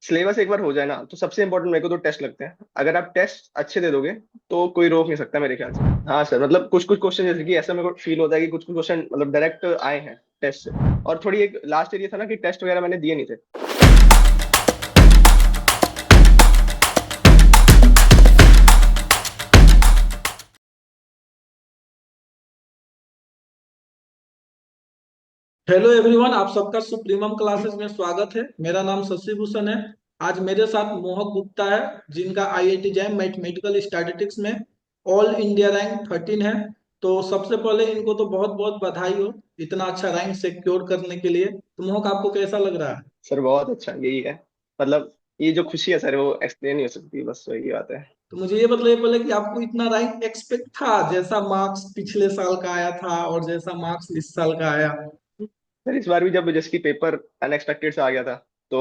Syllabus एक बार हो जाए ना तो सबसे इंपॉर्टेंट मेरे को तो टेस्ट लगते हैं। अगर आप टेस्ट अच्छे दे दोगे तो कोई रोक नहीं सकता मेरे ख्याल से। हाँ सर, मतलब कुछ कुछ क्वेश्चन जैसे कि ऐसा मेरे को फील होता है कि कुछ कुछ क्वेश्चन मतलब डायरेक्ट आए हैं टेस्ट से। और थोड़ी एक लास्ट ईयर ये था ना कि टेस्ट वगैरह मैंने दिए नहीं थे। हेलो एवरीवन, आप सबका सुप्रीमम क्लासेस में स्वागत है। मेरा नाम शशि भूषण है। आज मेरे साथ मोहक गुप्ता है, जिनका आईआईटी जैम मैथमेटिकल स्टैटिस्टिक्स में ऑल इंडिया रैंक 13 है। तो सबसे पहले इनको तो बहुत बहुत बधाई हो इतना अच्छा रैंक सिक्योर करने के लिए। तो मोहक, आपको कैसा लग रहा है? सर बहुत अच्छा, यही है। मतलब ये जो खुशी है सर वो एक्सप्लेन नहीं हो सकती, बस वही बात है। तो मुझे ये बताइए पहले कि आपको इतना रैंक एक्सपेक्ट था, जैसा मार्क्स पिछले साल का आया था और जैसा मार्क्स इस साल का आया? सर इस बार भी जब जैसे कि पेपर अनएक्सपेक्टेड से आ गया था तो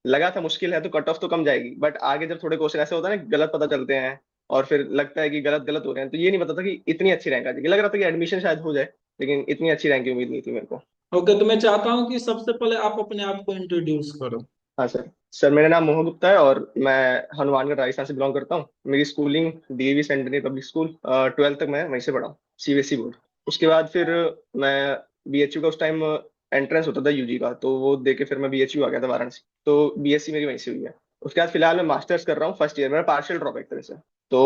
लगा था मुश्किल है तो कट ऑफ तो कम जाएगी, बट आगे जब थोड़े क्वेश्चन ऐसे होता है ना गलत पता चलते हैं और फिर लगता है कि गलत गलत हो रहे हैं, तो ये नहीं पता था कि इतनी अच्छी रैंक आ जाएगी। लग रहा था कि एडमिशन शायद हो जाए, लेकिन इतनी अच्छी रैंक की उम्मीद नहीं थी मेरे को। ओके, तो मैं चाहता हूँ कि सबसे पहले आप अपने आप को इंट्रोड्यूस करो। हाँ सर। सर मेरा नाम मोहन गुप्ता है और मैं हनुमानगढ़ राजस्थान से बिलोंग करता हूँ। मेरी schooling DAV centenary public school 12th तक मैं वहीं से पढ़ा हूँ, सीबीएसई बोर्ड। उसके बाद फिर मैं बीएचयू का उस टाइम एंट्रेंस होता था यूजी का, तो वो दे के फिर मैं बीएचयू आ गया था वाराणसी। तो बीएससी मेरी वहीं से हुई है। उसके बाद फिलहाल मैं मास्टर्स कर रहा हूँ, फर्स्ट ईयर। मेरा पार्शियल ड्रॉप एक तरह से। तो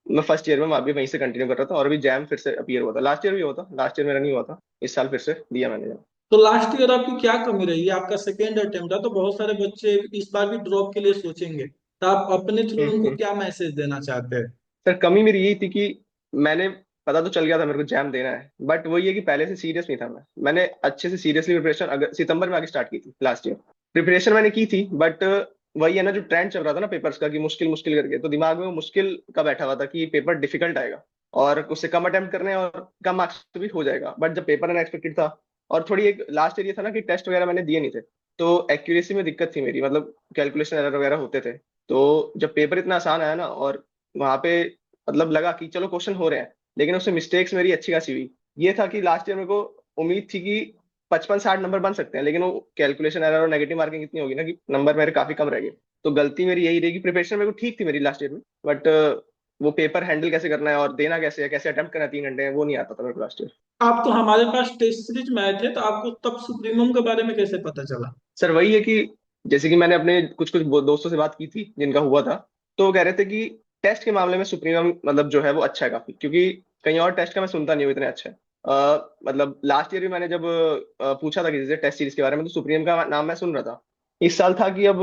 मैं फर्स्ट ईयर में अभी वहीं से कंटिन्यू कर रहा था और अभी जैम फिर से अपीयर हुआ था। लास्ट ईयर भी हुआ था, लास्ट ईयर मेरा नहीं हुआ था। इस साल फिर से दिया मैंने। तो लास्ट ईयर आपकी क्या कमी रही है? आपका सेकेंड अटेम्प्ट था, तो बहुत सारे बच्चे इस बार भी ड्रॉप के लिए सोचेंगे। तो आप अपने थ्रू उनको जैम क्या मैसेज देना चाहते हैं? सर कमी मेरी यही थी कि मैंने पता तो चल गया था मेरे को जैम देना है, बट वही है कि पहले से सीरियस नहीं था मैंने अच्छे से सीरियसली प्रिपरेशन अगर सितंबर में आगे स्टार्ट की थी लास्ट ईयर। प्रिपरेशन मैंने की थी, बट वही है ना जो ट्रेंड चल रहा था ना पेपर्स का कि मुश्किल मुश्किल करके, तो दिमाग में वो मुश्किल का बैठा हुआ था कि पेपर डिफिकल्ट आएगा और उससे कम अटेम्प्ट करने हैं और कम मार्क्स भी हो जाएगा। बट जब पेपर अनएक्सपेक्टेड था और थोड़ी एक लास्ट ईयर ये था ना कि टेस्ट वगैरह मैंने दिए नहीं थे, तो एक्यूरेसी में दिक्कत थी मेरी, मतलब कैलकुलेशन एरर वगैरह होते थे। तो जब पेपर इतना आसान आया ना और वहां पे मतलब लगा कि चलो क्वेश्चन हो रहे हैं, लेकिन उसमें मिस्टेक्स मेरी अच्छी खासी हुई। ये था कि लास्ट ईयर मेरे को उम्मीद थी कि 55-60 नंबर बन सकते हैं, लेकिन वो कैलकुलेशन एरर और नेगेटिव मार्किंग इतनी होगी ना कि नंबर मेरे काफी कम रह गए। तो गलती मेरी यही रहेगी। प्रिपरेशन मेरे को ठीक थी मेरी लास्ट ईयर में, बट वो पेपर हैंडल कैसे करना है और देना कैसे है, कैसे अटेम्प्ट करना है 3 घंटे में, वो नहीं आता था मेरे को लास्ट ईयर। आप तो हमारे पास टेस्ट सीरीज में आए थे, तो आपको तब सुप्रीमम के बारे में कैसे पता चला? सर वही है कि जैसे कि मैंने अपने कुछ कुछ दोस्तों से बात की थी जिनका हुआ था, तो वो कह रहे थे कि टेस्ट के मामले में सुप्रीम मतलब जो है वो अच्छा है काफी, क्योंकि कहीं और टेस्ट का मैं सुनता नहीं हूँ इतने अच्छा है। मतलब लास्ट ईयर भी मैंने जब पूछा था किसी से टेस्ट सीरीज के बारे में, तो सुप्रीम का नाम मैं सुन रहा था। इस साल था कि अब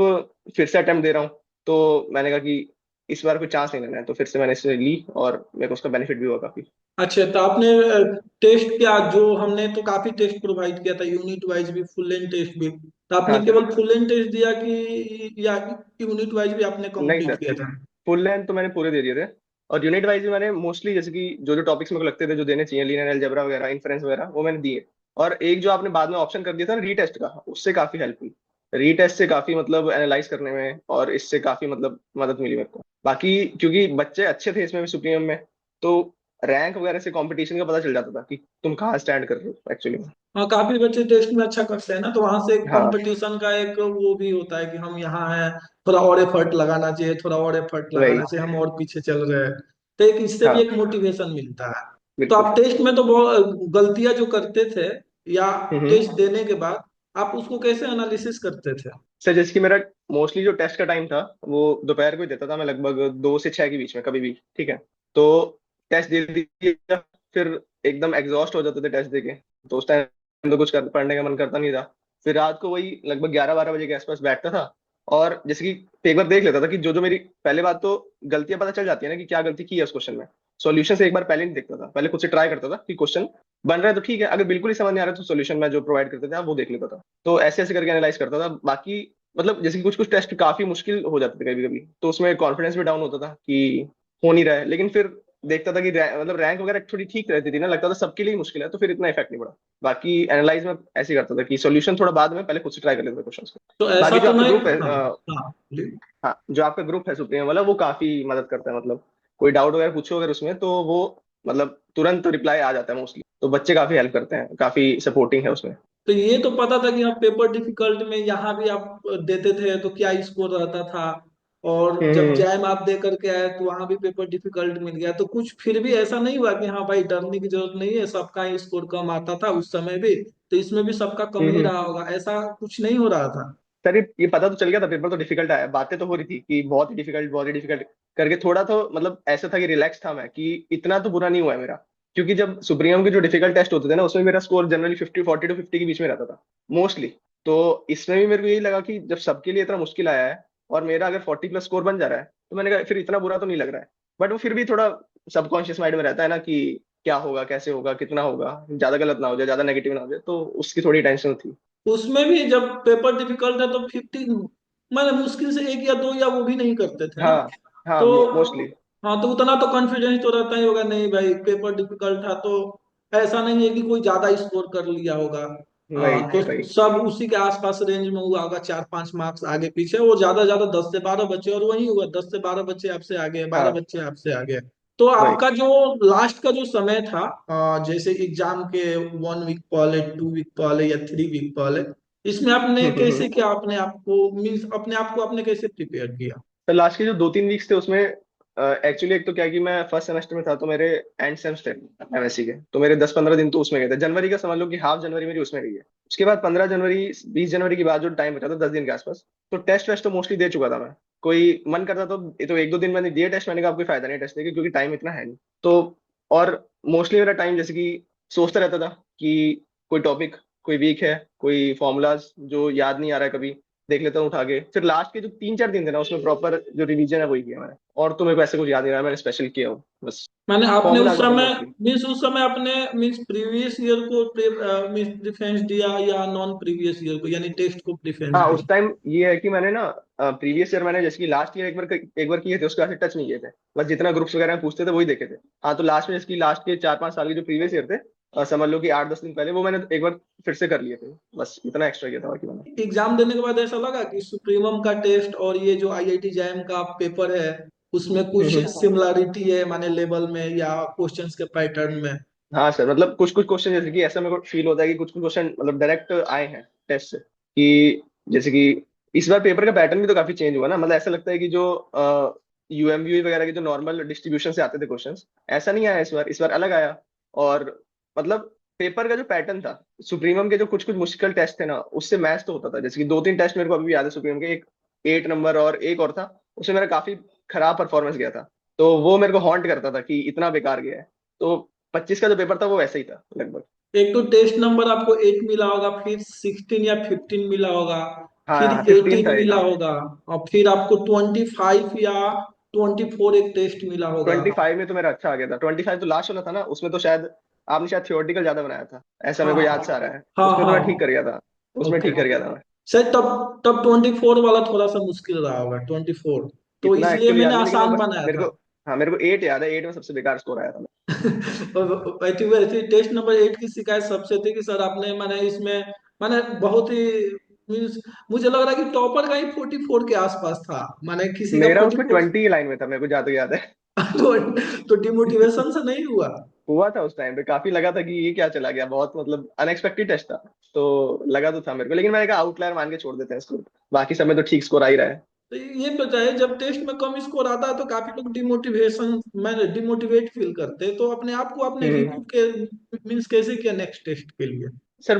फिर से अटेम्प्ट दे रहा हूँ, तो मैंने कहा कि इस बार कोई चांस नहीं लेना है, तो फिर से मैंने इसे ली और मेरे को उसका बेनिफिट भी हुआ काफी। अच्छा, तो आपने टेस्ट क्या, जो हमने तो काफी टेस्ट प्रोवाइड किया था, यूनिट वाइज भी, फुल लेंथ टेस्ट भी, तो आपने हाँ सर। केवल फुल लेंथ टेस्ट दिया कि या यूनिट वाइज भी आपने नहीं कंप्लीट सर, किया था? फुल लेंथ तो मैंने पूरे दे दिए थे। और यूनिट वाइज भी मैंने मोस्टली जैसे कि जो जो टॉपिक्स मेरे को लगते थे जो देने चाहिए, लीनियर अलजेब्रा वगैरह, इन्फरेंस वगैरह, वो मैंने दिए। और एक जो आपने बाद में ऑप्शन कर दिया था ना रीटेस्ट का, उससे काफी हेल्प हुई। रीटेस्ट से काफी मतलब एनालाइज करने में और इससे काफी मतलब मदद मिली मेरे को। बाकी क्योंकि बच्चे अच्छे थे इसमें भी सुप्रीम में, तो रैंक वगैरह से कंपटीशन का पता चल जाता था कि तुम कहाँ स्टैंड कर रहे हो एक्चुअली में। हाँ, काफी बच्चे टेस्ट में अच्छा करते हैं ना, तो वहां से हाँ कंपटीशन का एक वो भी होता है कि हम यहाँ हैं, थोड़ा और एफर्ट लगाना चाहिए, थोड़ा और एफर्ट वही। लगाने से हम और पीछे चल रहे हैं। तो एक इससे भी हाँ एक मोटिवेशन मिलता है। तो बिल्कुल। आप टेस्ट में तो बहुत गलतियां जो करते थे, या टेस्ट हम्म। देने के बाद आप उसको कैसे एनालिसिस करते थे? सर जैसे कि मेरा मोस्टली जो टेस्ट का टाइम था वो दोपहर को ही देता था मैं, लगभग 2 से 6 के बीच में कभी भी, ठीक है। तो टेस्ट दे दिया, फिर एकदम एग्जॉस्ट हो जाते थे टेस्ट देके, तो उस टाइम तो कुछ पढ़ने का मन करता नहीं था। फिर रात को वही लगभग 11-12 बजे के आसपास बैठता था और जैसे कि पेपर देख लेता था कि जो जो मेरी पहले बात तो गलतियां पता चल जाती है ना कि क्या गलती की है उस क्वेश्चन में। सॉल्यूशन से एक बार पहले नहीं देखता था, पहले खुद से ट्राई करता था कि क्वेश्चन बन रहा है तो ठीक है, अगर बिल्कुल ही समझ नहीं आ रहा तो सॉल्यूशन में जो प्रोवाइड करते थे आप वो देख लेता था। तो ऐसे ऐसे करके एनालाइज करता था। बाकी मतलब जैसे कि कुछ कुछ टेस्ट काफी मुश्किल हो जाते थे कभी कभी, तो उसमें कॉन्फिडेंस भी डाउन होता था कि हो नहीं रहा है, लेकिन फिर देखता था कि मतलब रैंक वगैरह थोड़ी ठीक रहती थी ना, लगता था सबके लिए ही मुश्किल है, तो फिर इतना इफेक्ट नहीं पड़ा। बाकी एनालाइज में ऐसे ही करता था कि सॉल्यूशन थोड़ा बाद में, पहले खुद से ट्राई कर लेता था क्वेश्चन को। तो बाकी ऐसा जो तो आपका नहीं। ग्रुप है हाँ। हाँ। हाँ जो आपका ग्रुप है सुप्रीम वाला, वो काफी मदद करता है। मतलब कोई डाउट वगैरह पूछो अगर उसमें, तो वो मतलब तुरंत रिप्लाई आ जाता है मोस्टली, तो बच्चे काफी हेल्प करते हैं, काफी सपोर्टिंग है उसमें। तो ये तो पता था कि हाँ पेपर डिफिकल्ट में यहाँ भी आप देते थे तो क्या स्कोर रहता था, और जब हम्म। जैम आप दे करके आए तो वहां भी पेपर डिफिकल्ट मिल गया, तो कुछ फिर भी ऐसा नहीं हुआ कि हाँ भाई डरने की जरूरत नहीं है, सबका ही स्कोर कम आता था उस समय भी, तो इसमें भी सबका कम ही हम्म। रहा होगा, ऐसा कुछ नहीं हो रहा था? सर ये पता तो चल गया था, पेपर तो डिफिकल्ट आया, बातें तो हो रही थी कि बहुत ही डिफिकल्ट, बहुत ही डिफिकल्ट करके। थोड़ा तो मतलब ऐसा था कि रिलैक्स था मैं, कि इतना तो बुरा नहीं हुआ है मेरा। क्योंकि जब सुप्रीम के जो डिफिकल्ट टेस्ट होते थे ना, उसमें मेरा स्कोर जनरली 40 to 50 के बीच में रहता था मोस्टली। तो इसमें भी मेरे को यही लगा कि जब सबके लिए इतना मुश्किल आया है और मेरा अगर 40+ स्कोर बन जा रहा है, तो मैंने कहा फिर इतना बुरा तो नहीं लग रहा है। बट वो फिर भी थोड़ा सबकॉन्शियस माइंड में रहता है ना, कि क्या होगा, कैसे होगा, कितना होगा, ज्यादा गलत ना हो जाए, ज्यादा नेगेटिव ना हो जाए, तो उसकी थोड़ी टेंशन थी। उसमें भी जब पेपर डिफिकल्ट है तो 15, मैंने मुश्किल से एक या दो, या वो भी नहीं करते थे ना? हाँ हाँ, तो मोस्टली। हाँ, तो उतना तो कॉन्फिडेंस तो रहता ही होगा, नहीं भाई पेपर डिफिकल्ट था तो ऐसा नहीं है कि कोई ज्यादा स्कोर कर लिया होगा। वही तो वही। सब उसी के आसपास रेंज में हुआ होगा, 4-5 मार्क्स आगे पीछे, वो ज्यादा 10 से 12 बच्चे, और वही हुआ 10 से 12 बच्चे आपसे आगे, 12 बच्चे हाँ आपसे आगे। तो वही। आपका जो लास्ट का जो समय था, जैसे एग्जाम के 1 वीक पहले, 2 वीक पहले, या 3 वीक पहले, इसमें आपने हम्म। कैसे क्या अपने आप को, मीन्स अपने आप को आपने कैसे प्रिपेयर किया? तो लास्ट के जो 2-3 वीक्स थे उसमें एक्चुअली एक तो क्या है कि मैं फर्स्ट सेमेस्टर में था, तो मेरे एंड सेम्स थे एमएससी के, तो मेरे 10-15 दिन तो उसमें गए थे। जनवरी का समझ लो कि हाफ जनवरी मेरी उसमें गई है। उसके बाद 15 जनवरी, 20 जनवरी के बाद जो टाइम बचा था 10 दिन के आसपास, तो टेस्ट वेस्ट तो मोस्टली दे चुका था मैं। कोई मन करता तो ये तो 1-2 दिन मैंने दिए टेस्ट, मैंने कहा अब कोई फायदा नहीं टेस्ट देके, क्योंकि टाइम इतना है नहीं। तो और मोस्टली मेरा टाइम जैसे कि सोचता रहता था कि कोई टॉपिक, कोई वीक है, कोई फॉर्मूलाज जो याद नहीं आ रहा है कभी, देख लेता हूँ उठा के। फिर लास्ट के जो 3-4 दिन थे ना, उसमें प्रॉपर जो रिवीजन है वही किया मैंने। और तो मेरे को ऐसे कुछ याद नहीं रहा मैंने स्पेशल किया हो, बस मैंने आपने उस फॉर्मूलाज मतलब समय, मोस्टली। मीन्स उस समय आपने, मीन्स प्रीवियस ईयर को मीन्स प्रेफरेंस दिया, या नॉन प्रीवियस ईयर को, यानी टेस्ट को प्रेफरेंस हाँ दिया? उस टाइम ये है कि मैंने ना प्रीवियस ईयर मैंने जैसे कि लास्ट ईयर एक बार किए थे, उसके बाद टच नहीं किए थे। बस जितना ग्रुप्स वगैरह में पूछते थे वही देखे थे। हाँ तो लास्ट में जैसे कि लास्ट के 4-5 साल के जो प्रीवियस ईयर थे, समझ लो कि 8-10 दिन पहले, वो मैंने एक बार फिर से कर लिए थे। बस इतना एक्स्ट्रा किया था बाकी मैंने। एग्जाम देने के बाद ऐसा लगा कि सुप्रीमम का टेस्ट और ये जो आईआईटी जैम का पेपर है, उसमें कुछ हम्म। सिमिलरिटी है, माने लेवल में या क्वेश्चंस के पैटर्न में? हाँ सर, मतलब कुछ कुछ क्वेश्चन जैसे कि ऐसा मेरे को फील होता है कि कुछ कुछ क्वेश्चन मतलब डायरेक्ट आए हैं टेस्ट से, कि जैसे कि इस बार पेपर का पैटर्न भी तो काफी चेंज हुआ ना। मतलब ऐसा लगता है कि जो यूएमवी वगैरह के जो नॉर्मल डिस्ट्रीब्यूशन से आते थे क्वेश्चंस, ऐसा नहीं आया इस बार अलग आया। और मतलब पेपर का जो पैटर्न था, सुप्रीमम के जो कुछ कुछ मुश्किल टेस्ट थे ना, उससे मैच तो होता था। जैसे कि 2-3 टेस्ट मेरे को अभी भी याद है सुप्रीमम के, एक 8 नंबर और एक और था, उसमें मेरा काफी खराब परफॉर्मेंस गया था। तो वो मेरे को हॉन्ट करता था कि इतना बेकार गया है। तो 25 का जो पेपर था वो वैसा ही था लगभग। एक तो टेस्ट नंबर आपको 8 मिला होगा, फिर 16 या 15 मिला होगा, फिर हाँ 15 था 18 एक। मिला होगा, और फिर आपको 25 या 24 एक टेस्ट मिला होगा। 25 में तो मेरा अच्छा आ गया था। 25 तो लास्ट वाला था ना, उसमें तो शायद आपने शायद थियोरेटिकल ज्यादा बनाया था, ऐसा हाँ मेरे को याद से आ रहा है। हाँ उसमें तो मैं ठीक हाँ। कर गया था। उसमें ओके। ठीक कर गया था मैं। शायद तब तब 24 वाला थोड़ा सा मुश्किल रहा होगा, 24, तो इतना इसलिए एक्चुअली मैंने याद नहीं, लेकिन मैं आसान बस बनाया मेरे था। को, हाँ मेरे को 8 याद है, 8 में सबसे बेकार स्कोर आया था। वैसे वैसे टेस्ट नंबर 8 की शिकायत सबसे थी कि सर आपने, मैंने इसमें, मैंने बहुत ही, मीन्स मुझे लग रहा है कि टॉपर का ही 44 के आसपास था, मैंने किसी का मेरा उसमें 44। 20 लाइन में था, मेरे को जहाँ तक याद है। तो डिमोटिवेशन से नहीं हुआ? हुआ था उस टाइम पे, काफी लगा था कि ये क्या चला गया, बहुत मतलब अनएक्सपेक्टेड टेस्ट था। तो लगा तो था मेरे को, लेकिन मैंने कहा आउटलायर मान के छोड़ देते हैं इसको, बाकी सब में तो ठीक स्कोर आ ही रहा है। तो ये बताइए, जब टेस्ट में कम स्कोर आता है तो काफी लोग डिमोटिवेशन, मैंने डिमोटिवेट फील करते हैं, तो अपने आप को आपने हम्म। रिमूव के, मीन्स कैसे किया नेक्स्ट टेस्ट के लिए? सर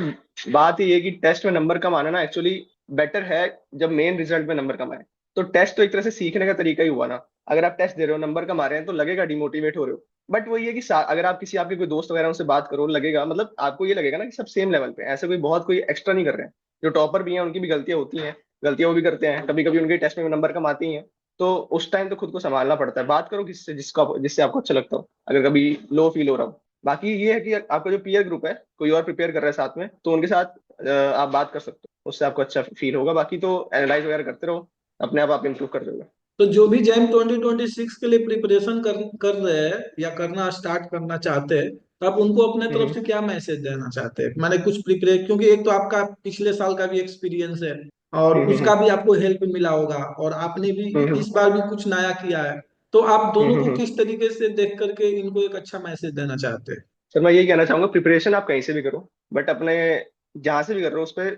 बात ये है कि टेस्ट में नंबर कम आना ना एक्चुअली बेटर है, जब मेन रिजल्ट में नंबर कम आए। तो टेस्ट तो एक तरह से सीखने का तरीका ही हुआ ना। अगर आप टेस्ट दे रहे हो, नंबर कम आ रहे हैं, तो लगेगा डिमोटिवेट हो रहे हो। बट वो ये है कि अगर आप किसी आपके कोई दोस्त वगैरह उनसे बात करो, लगेगा मतलब आपको ये लगेगा ना कि सब सेम लेवल पे हैं, ऐसे कोई बहुत कोई एक्स्ट्रा नहीं कर रहे हैं। जो टॉपर भी हैं उनकी भी गलतियां होती हैं, गलतियां वो भी करते हैं, कभी कभी उनके टेस्ट में नंबर कम आती हैं। तो उस टाइम तो खुद को संभालना पड़ता है। बात करो किससे, जिससे आपको अच्छा लगता हो, अगर कभी लो फील हो रहा हो। बाकी ये है कि आपका जो पीयर ग्रुप है, कोई और प्रिपेयर कर रहा है साथ में, तो उनके साथ आप बात कर सकते हो, उससे आपको अच्छा फील होगा। बाकी तो एनालाइज वगैरह करते रहो, अपने आप इंप्रूव कर जाओगे। तो जो भी जैम 2026 के लिए प्रिपरेशन कर रहे हैं या करना स्टार्ट करना चाहते हैं, तो आप उनको अपने तरफ हम्म से क्या मैसेज देना चाहते हैं? मैंने कुछ प्रिपरेशन, क्योंकि एक तो आपका पिछले साल का भी एक्सपीरियंस है, और हम्म उसका भी आपको हेल्प मिला होगा, और आपने भी हम्म इस बार भी कुछ नया किया है, तो आप दोनों को हम्म। किस तरीके से देख करके इनको एक अच्छा मैसेज देना चाहते हैं? सर मैं यही कहना चाहूंगा, प्रिपरेशन आप कहीं से भी करो, बट अपने जहां से भी कर रहे हो उस पर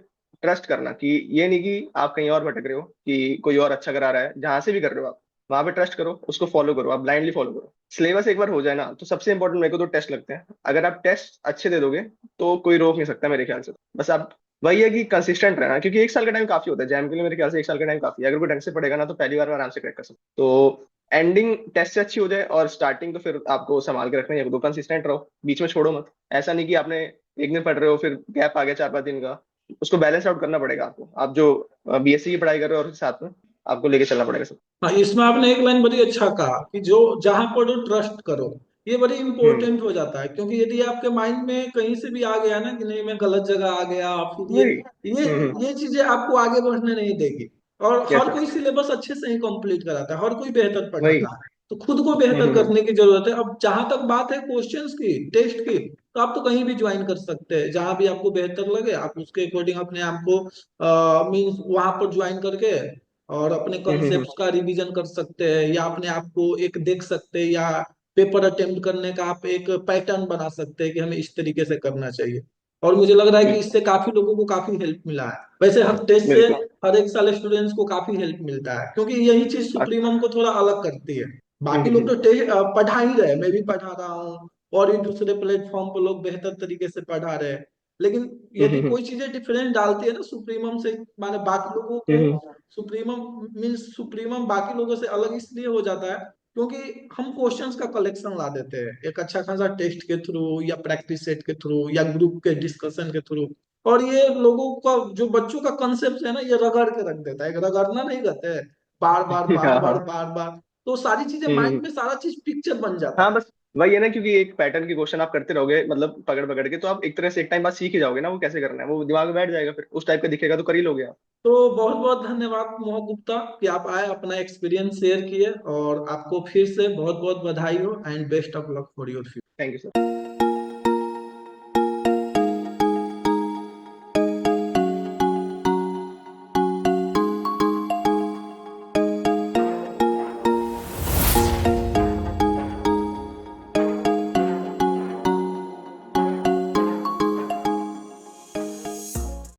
ट्रस्ट करना, कि ये नहीं कि आप कहीं और भटक रहे हो, कि कोई और अच्छा करा रहा है। जहां से भी कर रहे हो आप वहां पे ट्रस्ट करो, उसको फॉलो करो, आप ब्लाइंडली फॉलो करो। सिलेबस एक बार हो जाए ना, तो सबसे इंपॉर्टेंट मेरे को तो टेस्ट लगते हैं। अगर आप टेस्ट अच्छे दे दोगे तो कोई रोक नहीं सकता मेरे ख्याल से। बस आप, वही है कि कंसिस्टेंट रहना, क्योंकि एक साल का टाइम काफी होता है जैम के लिए। मेरे ख्याल से एक साल का टाइम काफी है, अगर कोई ढंग से पढ़ेगा ना तो पहली बार में आराम से क्रैक कर सकता है। तो एंडिंग टेस्ट से अच्छी हो जाए और स्टार्टिंग तो फिर आपको संभाल के रखना है, तो कंसिस्टेंट रहो, बीच में छोड़ो मत। ऐसा नहीं कि आपने एक दिन पढ़ रहे हो फिर गैप आ गया 4-5 दिन का, उसको बैलेंस आउट करना पड़ेगा आपको। आप जो बीएससी की पढ़ाई कर रहे हो और साथ में आपको लेके चलना पड़ेगा सब। हाँ, इसमें आपने एक लाइन बड़ी अच्छा कहा कि जो जहां पढ़ो ट्रस्ट करो। ये बड़ी हम्म। इंपॉर्टेंट हो जाता है, क्योंकि यदि आपके माइंड में कहीं से भी आ गया ना कि नहीं मैं गलत जगह आ गया, फिर वही। ये ये चीजें आपको आगे बढ़ने नहीं देगी। और हर कैसे। कोई सिलेबस अच्छे से ही कंप्लीट कराता है, हर कोई बेहतर वही। पढ़ाता है। तो खुद को बेहतर करने की जरूरत है। अब जहां तक बात है क्वेश्चंस की, टेस्ट की, तो आप तो कहीं भी ज्वाइन कर सकते हैं, जहां भी आपको बेहतर लगे आप उसके अकॉर्डिंग अपने आप को मीन्स वहां पर ज्वाइन करके और अपने हम्म। कॉन्सेप्ट्स का रिवीजन कर सकते हैं, या अपने आप को एक देख सकते हैं, या पेपर अटेम्प्ट करने का आप एक पैटर्न बना सकते हैं कि हमें इस तरीके से करना चाहिए। और मुझे लग रहा है कि बिल्कुल। इससे काफी लोगों को काफी हेल्प मिला है। वैसे हर टेस्ट से बिल्कुल। हर एक साल स्टूडेंट्स को काफी हेल्प मिलता है, क्योंकि यही चीज सुप्रीमम को थोड़ा अलग करती है। बाकी लोग तो पढ़ा ही रहे, मैं भी पढ़ा रहा हूँ, और भी दूसरे प्लेटफॉर्म पर लोग बेहतर तरीके से पढ़ा रहे हैं। लेकिन यदि हम्म। कोई चीजें डिफरेंट डालती है ना सुप्रीमम से, माने बाकी लोगों को, हम्म। सुप्रीमम मीन्स सुप्रीमम बाकी लोगों से अलग इसलिए हो जाता है क्योंकि हम क्वेश्चंस का कलेक्शन ला देते हैं एक अच्छा खासा टेस्ट के थ्रू, या प्रैक्टिस सेट के थ्रू, या ग्रुप के डिस्कशन के थ्रू। और ये लोगों का, जो बच्चों का कंसेप्ट है ना, ये रगड़ के रख देता है। रगड़ना नहीं कहते हैं, बार बार बार हाँ बार हाँ। बार बार, तो सारी चीजें हम्म। माइंड में, सारा चीज पिक्चर बन जाता हाँ है। बस वही है ना, क्योंकि एक पैटर्न की क्वेश्चन आप करते रहोगे मतलब पकड़ पकड़ के, तो आप एक तरह से एक टाइम बाद सीख ही जाओगे ना वो कैसे करना है, वो दिमाग में बैठ जाएगा, फिर उस टाइप का दिखेगा तो कर ही लोगे आप। तो बहुत बहुत धन्यवाद मोहन गुप्ता कि आप आए, अपना एक्सपीरियंस शेयर किए, और आपको फिर से बहुत बहुत बधाई हो and best of luck for your future. Thank you sir.